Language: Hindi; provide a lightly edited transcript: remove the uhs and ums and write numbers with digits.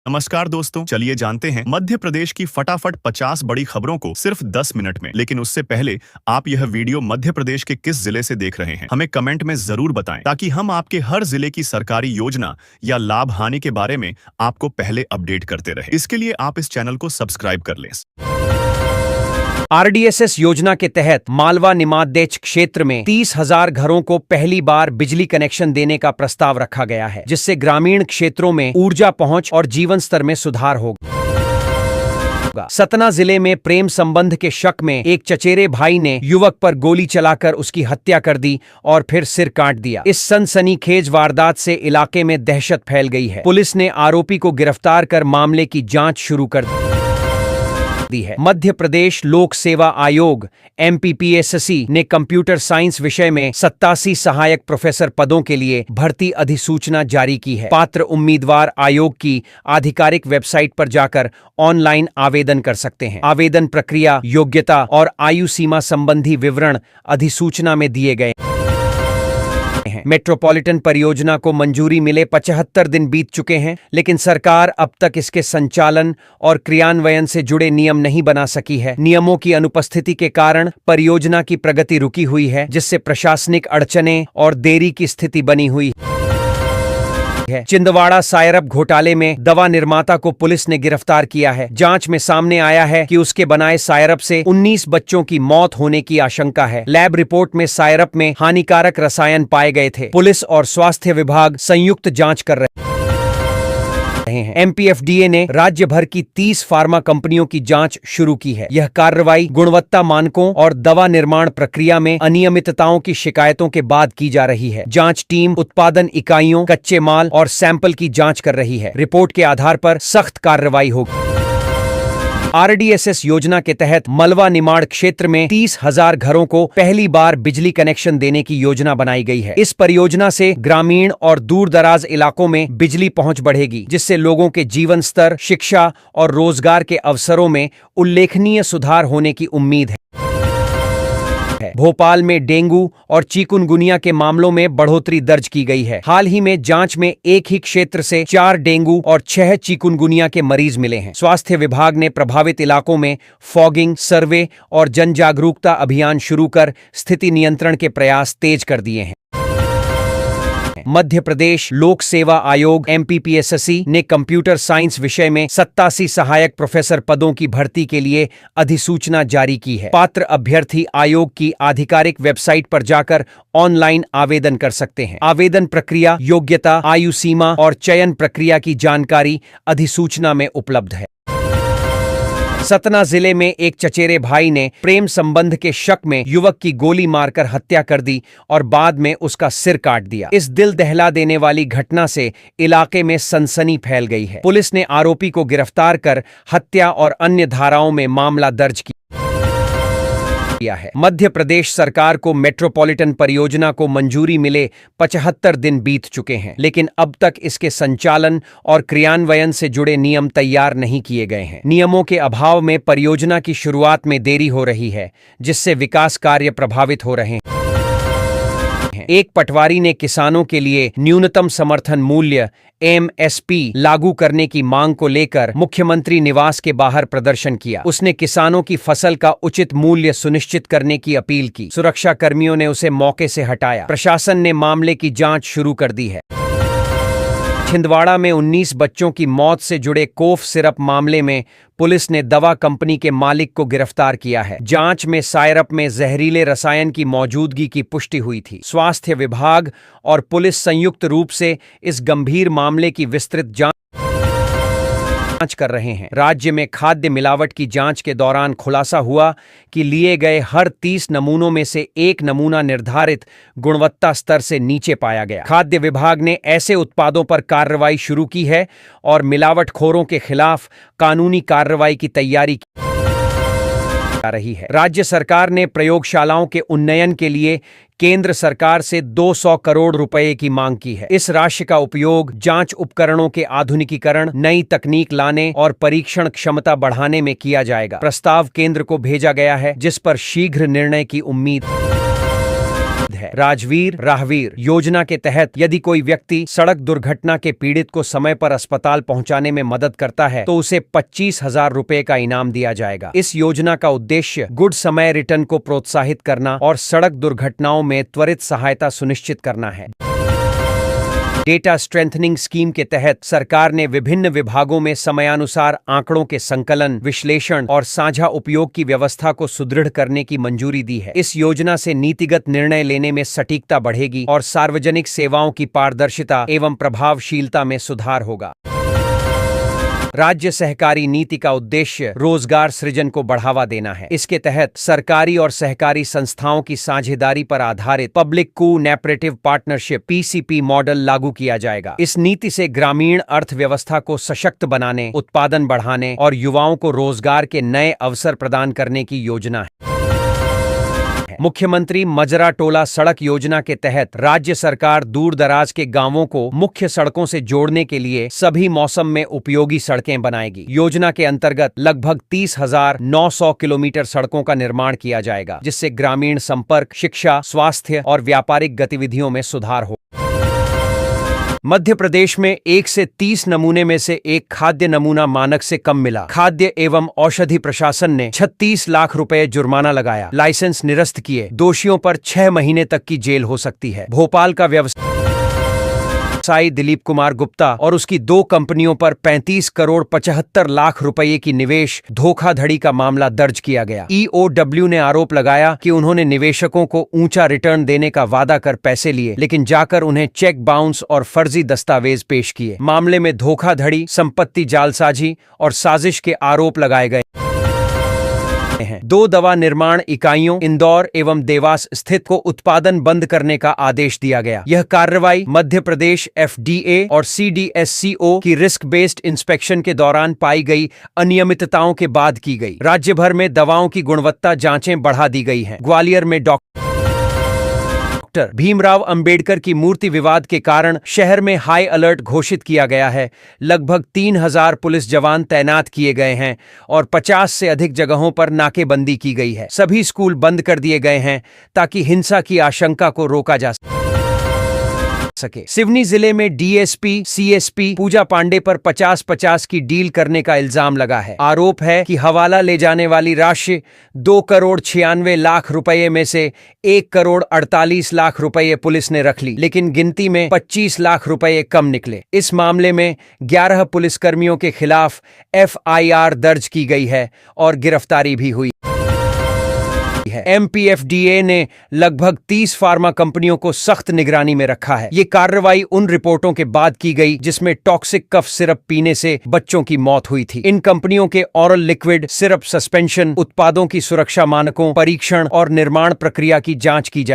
नमस्कार दोस्तों, चलिए जानते हैं मध्य प्रदेश की फटाफट 50 बड़ी खबरों को सिर्फ 10 मिनट में। लेकिन उससे पहले आप यह वीडियो मध्य प्रदेश के किस जिले से देख रहे हैं, हमें कमेंट में जरूर बताएं, ताकि हम आपके हर जिले की सरकारी योजना या लाभ हानि के बारे में आपको पहले अपडेट करते रहें। इसके लिए आप इस चैनल को सब्सक्राइब कर लें। आरडीएसएस योजना के तहत मालवा निमातेच क्षेत्र में 30,000 घरों को पहली बार बिजली कनेक्शन देने का प्रस्ताव रखा गया है, जिससे ग्रामीण क्षेत्रों में ऊर्जा पहुंच और जीवन स्तर में सुधार होगा। सतना जिले में प्रेम संबंध के शक में एक चचेरे भाई ने युवक पर गोली चलाकर उसकी हत्या कर दी और फिर सिर काट दिया। इस सनसनीखेज वारदात से इलाके में दहशत फैल गई है। पुलिस ने आरोपी को गिरफ्तार कर मामले की जांच शुरू कर दी है। मध्य प्रदेश लोक सेवा आयोग MPPSC ने कंप्यूटर साइंस विषय में 87 सहायक प्रोफेसर पदों के लिए भर्ती अधिसूचना जारी की है। पात्र उम्मीदवार आयोग की आधिकारिक वेबसाइट पर जाकर ऑनलाइन आवेदन कर सकते हैं। आवेदन प्रक्रिया, योग्यता और आयु सीमा संबंधी विवरण अधिसूचना में दिए गए हैं। मेट्रोपॉलिटन परियोजना को मंजूरी मिले 75 दिन बीत चुके हैं, लेकिन सरकार अब तक इसके संचालन और क्रियान्वयन से जुड़े नियम नहीं बना सकी है। नियमों की अनुपस्थिति के कारण परियोजना की प्रगति रुकी हुई है, जिससे प्रशासनिक अड़चनें और देरी की स्थिति बनी हुई है। छिंदवाड़ा सायरप घोटाले में दवा निर्माता को पुलिस ने गिरफ्तार किया है। जांच में सामने आया है कि उसके बनाए सायरप से 19 बच्चों की मौत होने की आशंका है। लैब रिपोर्ट में सायरप में हानिकारक रसायन पाए गए थे। पुलिस और स्वास्थ्य विभाग संयुक्त जांच कर रहे हैं। MPFDA ने राज्य भर की 30 फार्मा कंपनियों की जांच शुरू की है। यह कार्रवाई गुणवत्ता मानकों और दवा निर्माण प्रक्रिया में अनियमितताओं की शिकायतों के बाद की जा रही है। जांच टीम उत्पादन इकाइयों, कच्चे माल और सैंपल की जांच कर रही है। रिपोर्ट के आधार पर सख्त कार्रवाई होगी। आरडीएसएस योजना के तहत मालवा निमाड़ क्षेत्र में 30,000 घरों को पहली बार बिजली कनेक्शन देने की योजना बनाई गई है। इस परियोजना से ग्रामीण और दूर दराज इलाकों में बिजली पहुंच बढ़ेगी, जिससे लोगों के जीवन स्तर, शिक्षा और रोजगार के अवसरों में उल्लेखनीय सुधार होने की उम्मीद है। भोपाल में डेंगू और चिकुनगुनिया के मामलों में बढ़ोतरी दर्ज की गई है। हाल ही में जांच में एक ही क्षेत्र से 4 डेंगू और 6 चिकुनगुनिया के मरीज मिले हैं। स्वास्थ्य विभाग ने प्रभावित इलाकों में फॉगिंग, सर्वे और जन जागरूकता अभियान शुरू कर स्थिति नियंत्रण के प्रयास तेज कर दिए हैं। मध्य प्रदेश लोक सेवा आयोग MPPSC ने कंप्यूटर साइंस विषय में 87 सहायक प्रोफेसर पदों की भर्ती के लिए अधिसूचना जारी की है। पात्र अभ्यर्थी आयोग की आधिकारिक वेबसाइट पर जाकर ऑनलाइन आवेदन कर सकते हैं। आवेदन प्रक्रिया, योग्यता, आयु सीमा और चयन प्रक्रिया की जानकारी अधिसूचना में उपलब्ध है। सतना जिले में एक चचेरे भाई ने प्रेम संबंध के शक में युवक की गोली मारकर हत्या कर दी और बाद में उसका सिर काट दिया। इस दिल दहला देने वाली घटना से इलाके में सनसनी फैल गई है। पुलिस ने आरोपी को गिरफ्तार कर हत्या और अन्य धाराओं में मामला दर्ज किया है। मध्य प्रदेश सरकार को मेट्रोपॉलिटन परियोजना को मंजूरी मिले 75 दिन बीत चुके हैं, लेकिन अब तक इसके संचालन और क्रियान्वयन से जुड़े नियम तैयार नहीं किए गए हैं। नियमों के अभाव में परियोजना की शुरुआत में देरी हो रही है, जिससे विकास कार्य प्रभावित हो रहे हैं। एक पटवारी ने किसानों के लिए न्यूनतम समर्थन मूल्य MSP लागू करने की मांग को लेकर मुख्यमंत्री निवास के बाहर प्रदर्शन किया। उसने किसानों की फसल का उचित मूल्य सुनिश्चित करने की अपील की। सुरक्षा कर्मियों ने उसे मौके से हटाया। प्रशासन ने मामले की जांच शुरू कर दी है। छिंदवाड़ा में 19 बच्चों की मौत से जुड़े कोफ सिरप मामले में पुलिस ने दवा कंपनी के मालिक को गिरफ्तार किया है। जांच में सायरप में जहरीले रसायन की मौजूदगी की पुष्टि हुई थी। स्वास्थ्य विभाग और पुलिस संयुक्त रूप से इस गंभीर मामले की विस्तृत जांच कर रहे हैं। राज्य में खाद्य मिलावट की जांच के दौरान खुलासा हुआ कि लिए गए हर 30 नमूनों में से एक नमूना निर्धारित गुणवत्ता स्तर से नीचे पाया गया। खाद्य विभाग ने ऐसे उत्पादों पर कार्रवाई शुरू की है और मिलावटखोरों के खिलाफ कानूनी कार्रवाई की तैयारी की जा रही है। राज्य सरकार ने प्रयोगशालाओं के उन्नयन के लिए केंद्र सरकार से 200 करोड़ रुपए की मांग की है। इस राशि का उपयोग जांच उपकरणों के आधुनिकीकरण, नई तकनीक लाने और परीक्षण क्षमता बढ़ाने में किया जाएगा। प्रस्ताव केंद्र को भेजा गया है, जिस पर शीघ्र निर्णय की उम्मीद है। राजवीर राहवीर योजना के तहत यदि कोई व्यक्ति सड़क दुर्घटना के पीड़ित को समय पर अस्पताल पहुंचाने में मदद करता है तो उसे 25,000 रुपए का इनाम दिया जाएगा। इस योजना का उद्देश्य गुड समय रिटर्न को प्रोत्साहित करना और सड़क दुर्घटनाओं में त्वरित सहायता सुनिश्चित करना है। डेटा स्ट्रेंथनिंग स्कीम के तहत सरकार ने विभिन्न विभागों में समयानुसार आंकड़ों के संकलन, विश्लेषण और साझा उपयोग की व्यवस्था को सुदृढ़ करने की मंजूरी दी है। इस योजना से नीतिगत निर्णय लेने में सटीकता बढ़ेगी और सार्वजनिक सेवाओं की पारदर्शिता एवं प्रभावशीलता में सुधार होगा। राज्य सहकारी नीति का उद्देश्य रोजगार सृजन को बढ़ावा देना है। इसके तहत सरकारी और सहकारी संस्थाओं की साझेदारी पर आधारित public cooperative partnership (PCP) model लागू किया जाएगा। इस नीति से ग्रामीण अर्थव्यवस्था को सशक्त बनाने, उत्पादन बढ़ाने और युवाओं को रोजगार के नए अवसर प्रदान करने की योजना है। मुख्यमंत्री मजरा टोला सड़क योजना के तहत राज्य सरकार दूर दराज के गांवों को मुख्य सड़कों से जोड़ने के लिए सभी मौसम में उपयोगी सड़कें बनाएगी। योजना के अंतर्गत लगभग 30,900 किलोमीटर सड़कों का निर्माण किया जाएगा, जिससे ग्रामीण संपर्क, शिक्षा, स्वास्थ्य और व्यापारिक गतिविधियों में सुधार हो। मध्य प्रदेश में 1 से 30 नमूने में से एक खाद्य नमूना मानक से कम मिला। खाद्य एवं औषधि प्रशासन ने 36 लाख रुपए जुर्माना लगाया, लाइसेंस निरस्त किए। दोषियों पर 6 महीने तक की जेल हो सकती है। भोपाल का व्यवसायी दिलीप कुमार गुप्ता और उसकी 2 कंपनियों पर 35 करोड़ 75 लाख रुपए की निवेश धोखाधड़ी का मामला दर्ज किया गया। ईओडब्ल्यू ने आरोप लगाया कि उन्होंने निवेशकों को ऊंचा रिटर्न देने का वादा कर पैसे लिए, लेकिन जाकर उन्हें चेक बाउंस और फर्जी दस्तावेज पेश किए। मामले में धोखाधड़ी, संपत्ति जालसाजी और साजिश के आरोप लगाए गए हैं। 2 दवा निर्माण इकाइयों इंदौर एवं देवास स्थित को उत्पादन बंद करने का आदेश दिया गया। यह कार्रवाई मध्य प्रदेश FDA और CDSCO की रिस्क बेस्ड इंस्पेक्शन के दौरान पाई गई अनियमितताओं के बाद की गई। राज्य भर में दवाओं की गुणवत्ता जांचें बढ़ा दी गई हैं। ग्वालियर में डॉक्टर भीमराव अंबेडकर की मूर्ति विवाद के कारण शहर में हाई अलर्ट घोषित किया गया है। लगभग 3,000 पुलिस जवान तैनात किए गए हैं और 50 से अधिक जगहों पर नाकेबंदी की गई है। सभी स्कूल बंद कर दिए गए हैं ताकि हिंसा की आशंका को रोका जा सके। सिवनी जिले में DSP CSP पूजा पांडे पर 50-50 की डील करने का इल्जाम लगा है। आरोप है कि हवाला ले जाने वाली राशि 2 करोड़ 96 लाख रुपए में से 1 करोड़ 48 लाख रुपए पुलिस ने रख ली, लेकिन गिनती में 25 लाख रुपए कम निकले। इस मामले में 11 पुलिसकर्मियों के खिलाफ FIR दर्ज की गई है और गिरफ्तारी भी हुई है। MPFDA ने लगभग 30 फार्मा कंपनियों को सख्त निगरानी में रखा है। ये कार्रवाई उन रिपोर्टों के बाद की गई जिसमें टॉक्सिक कफ सिरप पीने से बच्चों की मौत हुई थी। इन कंपनियों के ऑरल लिक्विड सिरप सस्पेंशन उत्पादों की सुरक्षा मानकों, परीक्षण और निर्माण प्रक्रिया की जांच की जाए।